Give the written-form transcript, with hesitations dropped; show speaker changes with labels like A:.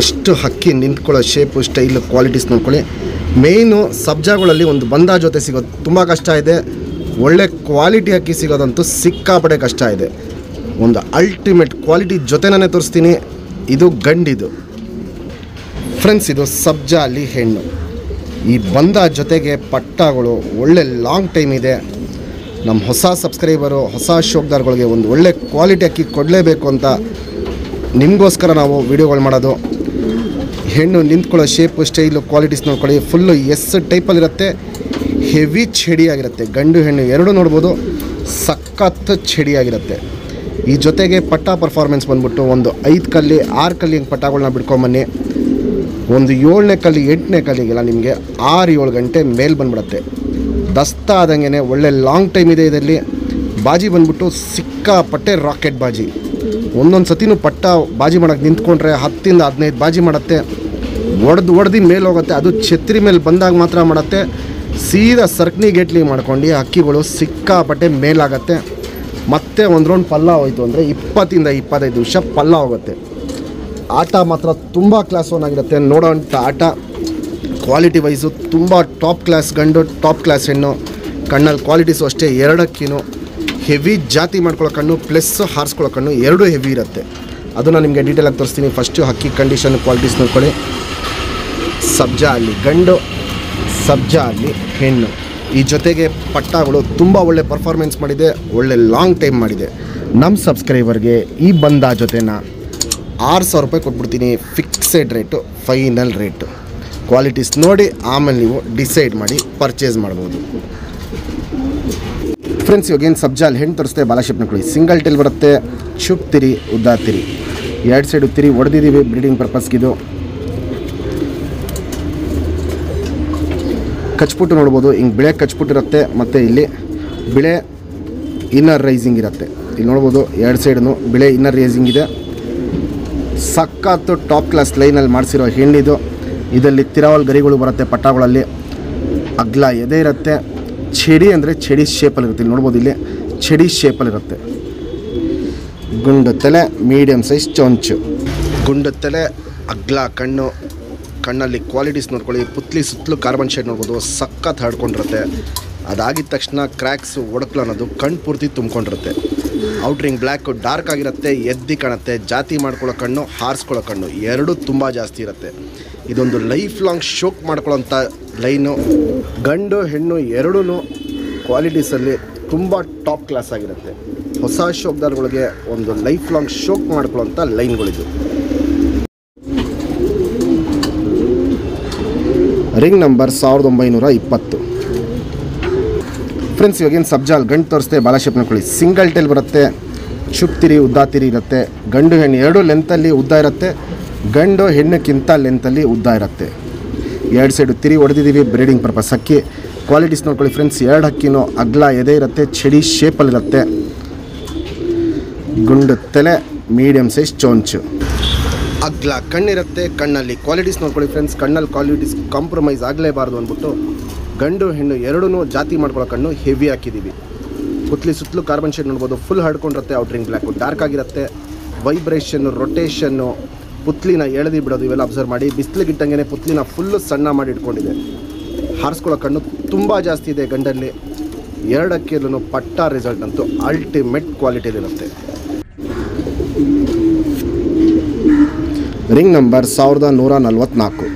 A: First ಹಕ್ಕಿ ನಿಂತ್ಕೊಳ್ಳೋ shape style qualities ನೋಡ್ಕೊಳ್ಳಿ. ಮೇಯ್ನು ಸಬ್ಜಾಗಳಲ್ಲಿ ಒಂದು ಬಂದ ಜೊತೆ ಸಿಗೋದು ತುಂಬ ಕಷ್ಟ ಇದೆ. ಒಳ್ಳೆ ಕ್ವಾಲಿಟಿ ಹಕ್ಕಿ ಸಿಗೋದಂತೂ ಸಿಕ್ಕಾಪಟ್ಟೆ ಕಷ್ಟ ಇದೆ. ಒಂದು ಅಲ್ಟಿಮೇಟ್ ಕ್ವಾಲಿಟಿ ಜೊತೆನೇ ತೋರಿಸ್ತೀನಿ. ಇದು ಗಂಡಿದು ಫ್ರೆಂಡ್ಸ್, ಇದು ಸಬ್ಜಾ ಅಲ್ಲಿ ಹೆಣ್ಣು. ಈ ಬಂದ ಜೊತೆಗೆ ಪಟ್ಟಗಳು ಒಳ್ಳೆ ಲಾಂಗ್ ಟೈಮ್ ಇದೆ. ನಮ್ಮ ಹೊಸ ಸಬ್ಸ್ಕ್ರೈಬರು, ಹೊಸ ಶೋಕ್ದಾರ್ಗಳಿಗೆ ಒಂದು ಒಳ್ಳೆ ಕ್ವಾಲಿಟಿ ಅಕ್ಕಿ ಕೊಡಲೇಬೇಕು ಅಂತ ನಿಮಗೋಸ್ಕರ ನಾವು ವೀಡಿಯೋಗಳು ಮಾಡೋದು. ಹೆಣ್ಣು ನಿಂತ್ಕೊಳ್ಳೋ ಶೇಪು ಸ್ಟೈಲು ಕ್ವಾಲಿಟೀಸ್ ನೋಡ್ಕೊಳ್ಳಿ. ಫುಲ್ಲು ಎಸ್ ಟೈಪಲ್ಲಿರುತ್ತೆ, ಹೆವಿ ಚಡಿಯಾಗಿರುತ್ತೆ. ಗಂಡು ಹೆಣ್ಣು ಎರಡೂ ನೋಡ್ಬೋದು, ಸಖತ್ ಚಡಿಯಾಗಿರುತ್ತೆ. ಈ ಜೊತೆಗೆ ಪಟ್ಟ ಪರ್ಫಾರ್ಮೆನ್ಸ್ ಬಂದ್ಬಿಟ್ಟು ಒಂದು 5 ಕಲ್ಲಿ 6 ಕಲ್ಲಿ ಹಿಂಗೆ ಪಟ್ಟಗಳನ್ನ ಬಿಡ್ಕೊಂಬನ್ನಿ. ಒಂದು 7ನೇ ಕಲ್ಲಿ 8ನೇ ಕಲ್ಲಿಗೆಲ್ಲ ನಿಮಗೆ 6-7 ಗಂಟೆ ಮೇಲೆ ಬಂದ್ಬಿಡುತ್ತೆ. ದಸ್ತ ಆದಂಗೆ ಒಳ್ಳೆ ಲಾಂಗ್ ಟೈಮ್ ಇದೆ. ಇದರಲ್ಲಿ ಬಾಜಿ ಬಂದ್ಬಿಟ್ಟು ಸಿಕ್ಕಾಪಟ್ಟೆ ರಾಕೆಟ್ ಬಾಜಿ. ಒಂದೊಂದು ಸತಿನೂ ಪಟ್ಟ ಬಾಜಿ ಮಾಡೋಕ್ಕೆ ನಿಂತ್ಕೊಂಡ್ರೆ 10-15 ಬಾಜಿ ಮಾಡುತ್ತೆ. ಒಡೆದು ಮೇಲೆ ಹೋಗುತ್ತೆ. ಅದು ಛತ್ರಿ ಮೇಲೆ ಬಂದಾಗ ಮಾತ್ರ ಮಾಡುತ್ತೆ. ಸೀದಾ ಸರ್ಕನಿ ಗೇಟ್ಲಿ ಮಾಡ್ಕೊಂಡು ಅಕ್ಕಿಗಳು ಸಿಕ್ಕಾಪಟ್ಟೆ ಮೇಲಾಗತ್ತೆ. ಮತ್ತೆ ಒಂದು ರೌಂಡ್ ಪಲ್ಲ ಹೋಯ್ತು ಅಂದರೆ 20-25 ನಿಮಿಷ ಪಲ್ಲ ಹೋಗುತ್ತೆ. ಆಟ ಮಾತ್ರ ತುಂಬ ಕ್ಲಾಸ್ ಒನ್ ಆಗಿರುತ್ತೆ. ನೋಡೋಂಥ ಆಟ ಕ್ವಾಲಿಟಿ ವೈಸು ತುಂಬ ಟಾಪ್ ಕ್ಲಾಸ್ ಗಂಡು, ಟಾಪ್ ಕ್ಲಾಸ್ ಹೆಣ್ಣು. ಕಣ್ಣಲ್ಲಿ ಕ್ವಾಲಿಟೀಸು ಅಷ್ಟೇ. 2 ಅಕ್ಕಿನೂ ಹೆವಿ ಜಾತಿ ಮಾಡ್ಕೊಳ್ಳೋ ಕಣ್ಣು ಪ್ಲಸ್ ಹಾರಿಸ್ಕೊಳ್ಳೋ ಕಣ್ಣು ಎರಡೂ ಹೆವಿ ಇರುತ್ತೆ. ಅದನ್ನು ನಿಮಗೆ ಡೀಟೇಲಾಗಿ ತೋರಿಸ್ತೀನಿ. ಫಸ್ಟು ಹಕ್ಕಿ ಕಂಡೀಷನ್ ಕ್ವಾಲಿಟೀಸ್ ನೋಡ್ಕೊಳ್ಳಿ. ಸಬ್ಜಾ ಅಲ್ಲಿ ಗಂಡು, ಸಬ್ಜಾ ಅಲ್ಲಿ ಹೆಣ್ಣು. ಈ ಜೊತೆಗೆ ಪಟ್ಟಗಳು ತುಂಬ ಒಳ್ಳೆ ಪರ್ಫಾರ್ಮೆನ್ಸ್ ಮಾಡಿದೆ, ಒಳ್ಳೆ ಲಾಂಗ್ ಟೈಮ್ ಮಾಡಿದೆ. ನಮ್ಮ ಸಬ್ಸ್ಕ್ರೈಬರ್ಗೆ ಈ ಬಂದ ಜೊತೆನ 6,000 ರೂಪಾಯಿ ಕೊಟ್ಬಿಡ್ತೀನಿ. Fixed rate, final rate. Qualities ನೋಡಿ ಆಮೇಲೆ ನೀವು ಡಿಸೈಡ್ ಮಾಡಿ ಪರ್ಚೇಸ್ ಮಾಡ್ಬೋದು. ಫ್ರೆಂಡ್ಸ್, ಇವಾಗೇನು ಸಬ್ಜಾಲ್ ಹೆಣ್ಣು ತೋರಿಸ್ತೆ ಬಾಲ ಶೇಪ್ ನೋಡ್ಕೊಳ್ಳಿ. ಸಿಂಗಲ್ ಟೇಲ್ ಬರುತ್ತೆ, ಚುಪ್ ತಿರಿ, ಉದ್ದ ತಿರಿ, 2 ಸೈಡು ತಿರಿ ಹೊಡೆದಿದ್ದೀವಿ ಬ್ರೀಡಿಂಗ್ ಪರ್ಪಸ್ಗಿದು. ಕಚ್ಪುಟ್ಟು ನೋಡ್ಬೋದು, ಹಿಂಗೆ ಬಿಳೆ ಕಚ್ಪುಟ್ಟಿರುತ್ತೆ. ಮತ್ತು ಇಲ್ಲಿ ಬಿಳೆ ಇನ್ನರ್ ರೈಸಿಂಗ್ ಇರುತ್ತೆ. ಇಲ್ಲಿ ನೋಡ್ಬೋದು 2 ಸೈಡೂ ಬಿಳೆ ಇನ್ನರ್ ರೈಸಿಂಗ್ ಇದೆ. ಸಖತ್ತು ಟಾಪ್ ಕ್ಲಾಸ್ ಲೈನಲ್ಲಿ ಮಾಡಿಸಿರೋ ಹೆಣ್ಣಿದು. ಇದರಲ್ಲಿ ತಿರಾವಲ್ ಗರಿಗಳು ಬರುತ್ತೆ ಪಟ್ಟಗಳಲ್ಲಿ. ಅಗ್ಲ ಎದೆ ಇರುತ್ತೆ. ಚಡಿ ಅಂದರೆ ಚಡಿ ಶೇಪಲ್ಲಿರುತ್ತೆ. ಇಲ್ಲಿ ನೋಡ್ಬೋದು, ಇಲ್ಲಿ ಚಡಿ ಶೇಪಲ್ಲಿರುತ್ತೆ. ಗುಂಡು ತಲೆ, ಮೀಡಿಯಮ್ ಸೈಜ್ ಚೊಂಚು. ಗುಂಡು ತಲೆ, ಅಗ್ಲ ಕಣ್ಣು. ಕಣ್ಣಲ್ಲಿ ಕ್ವಾಲಿಟೀಸ್ ನೋಡ್ಕೊಳ್ಳಿ. ಪುತ್ಲಿ ಸುತ್ತಲೂ ಕಾರ್ಬನ್ ಶೇಡ್ ನೋಡ್ಬೋದು, ಸಖತ್ ಹರಡ್ಕೊಂಡಿರುತ್ತೆ. ಅದಾಗಿದ ತಕ್ಷಣ ಕ್ರ್ಯಾಕ್ಸು ಒಡಕ್ಲು ಅನ್ನೋದು ಕಣ್ಣು ಪೂರ್ತಿ ತುಂಬ್ಕೊಂಡಿರುತ್ತೆ. ಔಟ್ರಿಂಗ್ ಬ್ಲ್ಯಾಕು ಡಾರ್ಕ್ ಆಗಿರುತ್ತೆ, ಎದ್ದಿ ಕಾಣುತ್ತೆ. ಜಾತಿ ಮಾಡ್ಕೊಳ್ಳೋ ಕಣ್ಣು, ಹಾರಿಸ್ಕೊಳ್ಳೋ ಕಣ್ಣು ಎರಡೂ ತುಂಬ ಜಾಸ್ತಿ ಇರುತ್ತೆ. ಇದೊಂದು ಲೈಫ್ ಲಾಂಗ್ ಶೋಕ್ ಮಾಡ್ಕೊಳ್ಳೋಂಥ ಲೈನು. ಗಂಡು ಹೆಣ್ಣು ಎರಡೂ ಕ್ವಾಲಿಟೀಸಲ್ಲಿ ತುಂಬ ಟಾಪ್ ಕ್ಲಾಸ್ ಆಗಿರುತ್ತೆ. ಹೊಸ ಶೋಕ್ದಾರ್ಗಳಿಗೆ ಒಂದು ಲೈಫ್ ಲಾಂಗ್ ಶೋಕ್ ಮಾಡ್ಕೊಳ್ಳೋಂಥ ಲೈನ್ಗಳಿದು. Ring number 1920. ಫ್ರೆಂಡ್ಸ್, ಇವಾಗೇನು ಸಬ್ಜಾಲ್ ಗಂಡು ತೋರಿಸ್ತೆ ಬಾಲ ಶೇಪ್ ನೋಡ್ಕೊಳ್ಳಿ. ಸಿಂಗಲ್ ಟೇಲ್ ಬರುತ್ತೆ, ಚುಪ್ ತಿರಿ, ಉದ್ದ ತಿರಿ ಇರುತ್ತೆ. ಗಂಡು ಹೆಣ್ಣು ಎರಡೂ ಲೆಂತಲ್ಲಿ ಉದ್ದ ಇರುತ್ತೆ. ಗಂಡು ಹೆಣ್ಣಕ್ಕಿಂತ ಲೆಂತಲ್ಲಿ ಉದ್ದ ಇರುತ್ತೆ. 2 ಸೈಡು ತಿರಿ ಹೊಡೆದಿದ್ದೀವಿ ಬ್ರೀಡಿಂಗ್ ಪರ್ಪಸ್. ಹಕ್ಕಿ ಕ್ವಾಲಿಟೀಸ್ ನೋಡ್ಕೊಳ್ಳಿ ಫ್ರೆಂಡ್ಸ್. 2 ಹಕ್ಕಿನೂ ಅಗ್ಲ ಎದೆ ಇರುತ್ತೆ, ಚಡಿ ಶೇಪಲ್ಲಿರುತ್ತೆ. ಗುಂಡು ತಲೆ, ಮೀಡಿಯಮ್ ಸೈಜ್ ಚೊಂಚು. ಅಗ್ಲ ಕಣ್ಣಿರುತ್ತೆ. ಕಣ್ಣಲ್ಲಿ ಕ್ವಾಲಿಟೀಸ್ ನೋಡ್ಕೊಳ್ಳಿ ಫ್ರೆಂಡ್ಸ್. ಕಣ್ಣಲ್ಲಿ ಕ್ವಾಲಿಟೀಸ್ ಕಾಂಪ್ರಮೈಸ್ ಆಗಲೇಬಾರ್ದು ಅಂದ್ಬಿಟ್ಟು ಗಂಡು ಹೆಣ್ಣು ಎರಡೂ ಜಾತಿ ಮಾಡ್ಕೊಳ್ಳೋ ಕಣ್ಣು ಹೆವಿ ಹಾಕಿದ್ದೀವಿ. ಪುತ್ಲಿ ಸುತ್ತಲೂ ಕಾರ್ಬನ್ ಶೇಡ್ ನೋಡ್ಬೋದು, ಫುಲ್ ಹಡ್ಕೊಂಡಿರುತ್ತೆ. ಔಟ್ರಿಂಗ್ ಬ್ಲ್ಯಾಕು ಡಾರ್ಕ್ ಆಗಿರುತ್ತೆ. ವೈಬ್ರೇಷನ್ನು, ರೊಟೇಷನ್ನು, ಪುತ್ಲಿನ ಎಳೆದು ಬಿಡೋದು ಇವೆಲ್ಲ ಅಬ್ಸರ್ವ್ ಮಾಡಿ. ಬಿಸಿಲಿಗಿಟ್ಟಂಗೆ ಪುತ್ಲಿನ ಫುಲ್ಲು ಸಣ್ಣ ಮಾಡಿ ಇಟ್ಕೊಂಡಿದೆ. ಹಾರಿಸ್ಕೊಳ್ಳೋ ಕಣ್ಣು ತುಂಬ ಜಾಸ್ತಿ ಇದೆ ಗಂಡಲ್ಲಿ. 2 ಅಕ್ಕಿಯಲ್ಲೂ ಪಟ್ಟ ರಿಸಲ್ಟ್ ಅಂತೂ ಅಲ್ಟಿಮೇಟ್ ಕ್ವಾಲಿಟಿಯಲ್ಲಿರುತ್ತೆ. Ring number 1144.